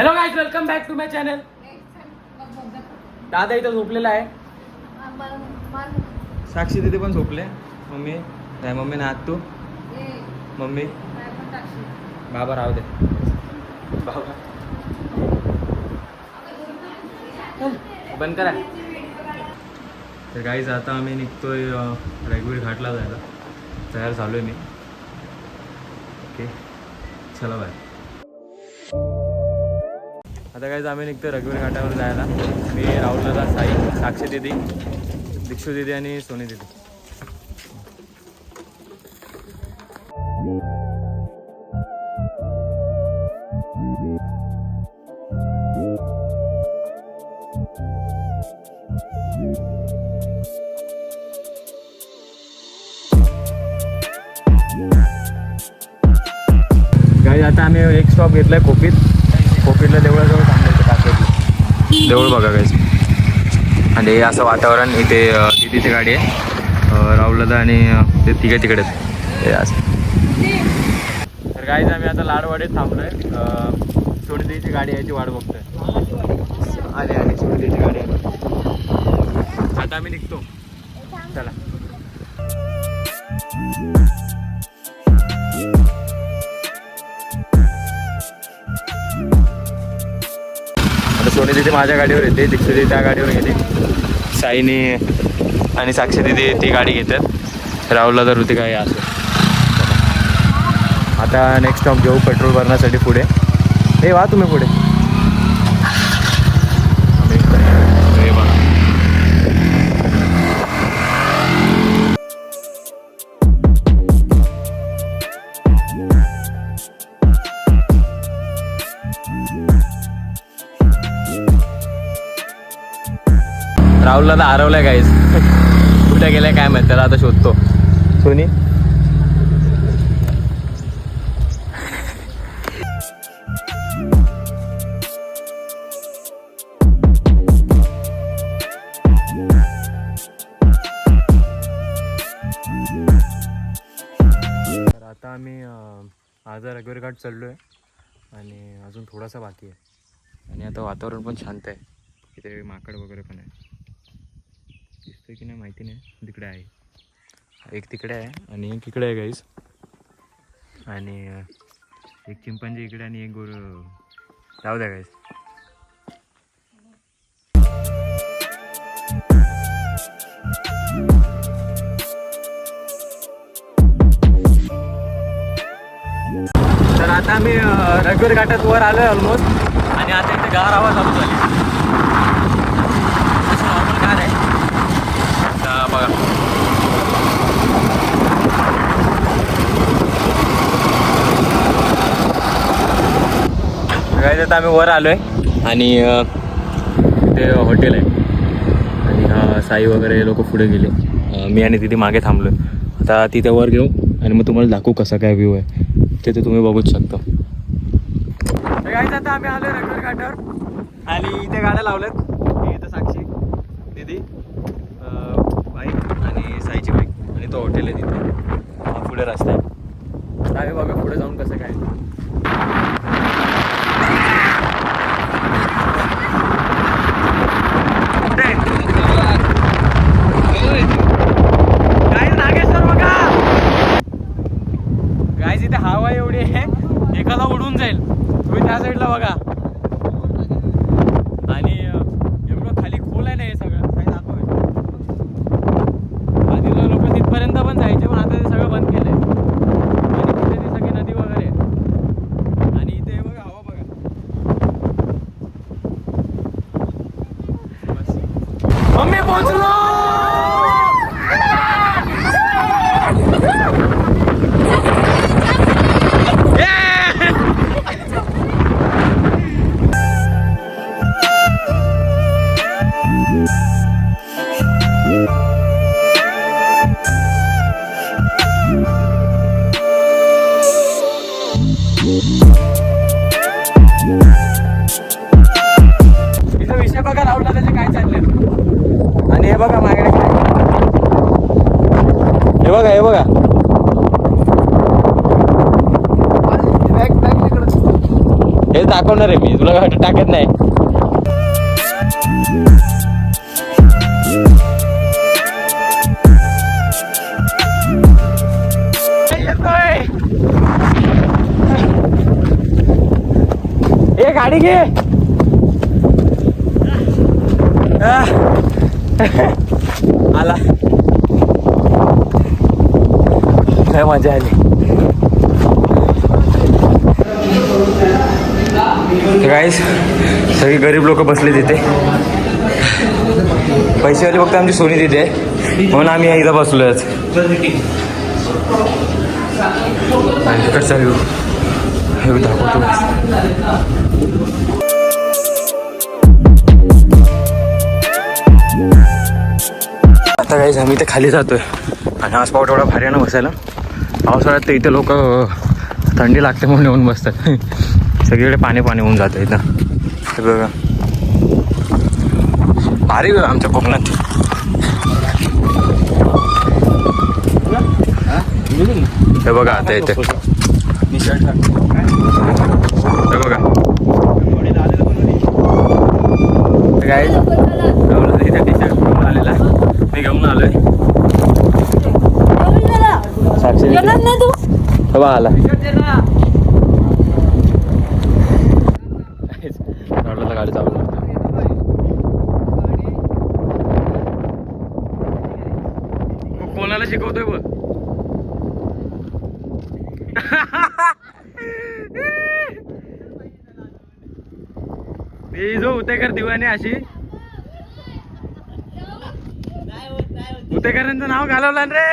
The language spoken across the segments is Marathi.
Hello guys, welcome back to my channel. दादा इथं झोपलेला आहे. साक्षी तिथे पण झोपले. मम्मी नाही, मम्मी ना आत तू मम्मी बाबा राहू दे. बाबा बंद करा. तर गाईज आता आम्ही निघतोय रघुवीर घाटला जायला. तयार झालो आहे मी. ओके चला बाय. आता गाईज आम्ही निघतो रघुवीर घाटावर जायला. मी राहुल दादा, साई, साक्षी दिदी, दीक्षू दिदी आणि सोनी दिदी. गाईज आता आम्ही एक स्टॉप घेतलाय कोपीत. कोपीतल्या देवळाजवळ थांबलो काकडी देऊळ बघा गाईज. आणि हे असं वातावरण. इथे दिदीची गाडी आहे, राहुलदा आणि ते तिघे तिकडे हे असं. तर गाईज आम्ही आता लाडवाडीत थांबलोय. सोनी दिदीची गाडी यायची वाट बघतोय. आली सोनी दिदीची गाडी आली. आता आम्ही निघतो. चला. आता सोनी दिदी माझ्या गाडीवर येते, दीक्षित दिदी त्या गाडीवर येते, साईनी आणि साक्षी दिदी ती गाडी घेतात, राहुलला तर ऋतिका आहे असं. आता नेक्स्ट स्टॉप घेऊ पेट्रोल भरण्यासाठी पुढे. हे वा तुम्ही पुढे. हे बघा राहुलला तर हरवलाय गाईज. कुठे गेलाय काय माहिती, त्याला आता शोधतो. सोनी तर आता आम्ही आज रघुवीर घाट चढलोय आणि अजून थोडासा बाकी आहे. आणि आता वातावरण पण शांत आहे. इथे माकड वगैरे पण आहे. दिसतोय की नाही माहिती नाही. तिकडे आहे एक, तिकडे आहे आणि एक इकडे आहे गाईस. आणि एक चिंपांजी इकडे आणि एक गोर. जाऊ द्या गाईस. तर आता आम्ही रघुवीर घाटात वर आलोय ऑलमोस्ट. आणि आता इथे गार आवाज चालू झाली. नॉर्मल गार आहे बघा. गाईज आता आम्ही वर आलोय आणि ते हॉटेल आहे. आणि साई वगैरे लोक पुढे गेले. मी आणि तिथे मागे थांबलोय. आता तिथे वर घेऊ आणि मग तुम्हाला दाखवू कसा काय व्ह्यू आहे. ते तुम्ही बघूच शकता. गाईज आता आम्ही आलोय रघुवीर घाटावर आणि इथे गाड्या लावल्यात. इथं साक्षी दिदी बाईक आणि साईची बाईक आणि तो हॉटेल आहे तिथे. हा पुढे रस्ता आहे. आम्ही बघा पुढे जाऊन कसं काय. नागेश्वर बघा गाईज, इथे हवा एवढी आहे एखादा उडून जाईल. तुम्ही त्या साईडला बघा. आणि एवढं खाली खोल आहे ना हे सगळं. काही दाखव. आधी लोक तिथपर्यंत पण जायचे, पण आता ते सगळं बंद केलंय. आणि तिथे ती सगळी नदी वगैरे. आणि इथे बघा हवा बघा. मम्मी पोहोचलो. विषय बघा राहुलला त्याचे काय चालले. आणि हे बघा मागे, हे बघा हे बघा. दाखवणार आहे मी तुला टाकत नाही. ए गाडी घे. आला काय मजा आली. गाईस सगळी गरीब लोक बसले तिथे. पैसेवाली फक्त आमची सोनी तिथे आहे म्हणून आम्ही इथं बसलोय. कसं हे दाखवतो. आता गाईस आम्ही इथे खाली जातोय आणि हा स्पॉट एवढा भारी आहे ना बसायला. पावसाळ्यात तर इथे लोक थंडी लागते म्हणून येऊन बसतात. सगळीकडे पाणी पाणी होऊन जातं इथं. हे बघा भारी आमच्या कोकणात. हे बघा आता इथे हे बघा काय इथे टी शर्ट घेऊन आलेला मी घेऊन आलोय. साक्षी बघा आला गाडी चालू करतो. कोणाला शिकवतोय बघ. जो उतेकर दिवाने अशी उतेकरांचं नाव घालवलं रे.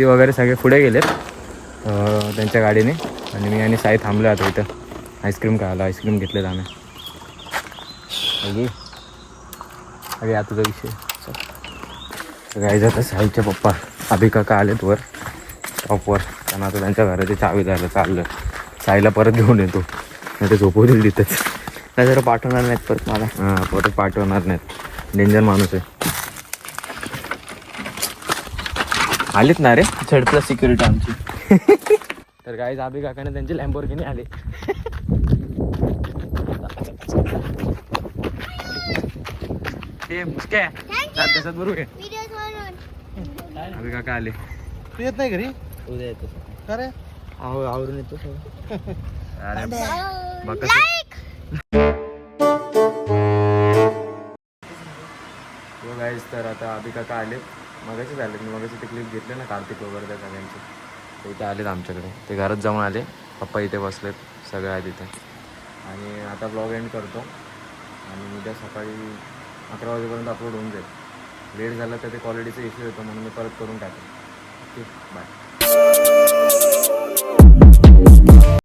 वगैरे सगळे पुढे गेलेत त्यांच्या गाडीने आणि मी आणि साई थांबलो आता इथं. आईस्क्रीम खायला आईस्क्रीम घेतलेत आम्ही. अरे या तुझा विषय काय जातं. साईच्या पप्पा अभि काका आलेत वर टॉपवर. त्यांना आता त्यांच्या घराची चावी द्यायला चाललं. साईला परत घेऊन येतो नाही ते झोपवतील तिथेच. नाही जरा पाठवणार नाहीत परत मला. हां परत पाठवणार नाहीत. डेंजर माणूस आहे. आलीत ना रे झेड+ सिक्युरिटी आमची. तर गाईज अभि काकाने त्यांची लॅम्बोर्गिनी आली. ते मुसक्या तसंच बरोबर आहे. अभि काका आले. तू येत नाही घरी. उद्या येतो का रे. आवरून येतो सगळं. अरे बघ गाईज. तर आता अभि काका आले. मगाशीच आले. मी मगाशी ते क्लिप घेतले ना कार्तिक वगैरे त्या सगळ्यांचे. ते इथे आलेत आमच्याकडे. ते घरात जाऊन आले. पप्पा इथे बसलेत सगळे आहेत इथे. आणि आता ब्लॉग एंड करतो आणि उद्या सकाळी 11 वाजेपर्यंत अपलोड होऊन जाईल. लेट झाला तर ते क्वालिटीचा इश्यू येतो म्हणून मी परत करून टाकेन. Okay bye.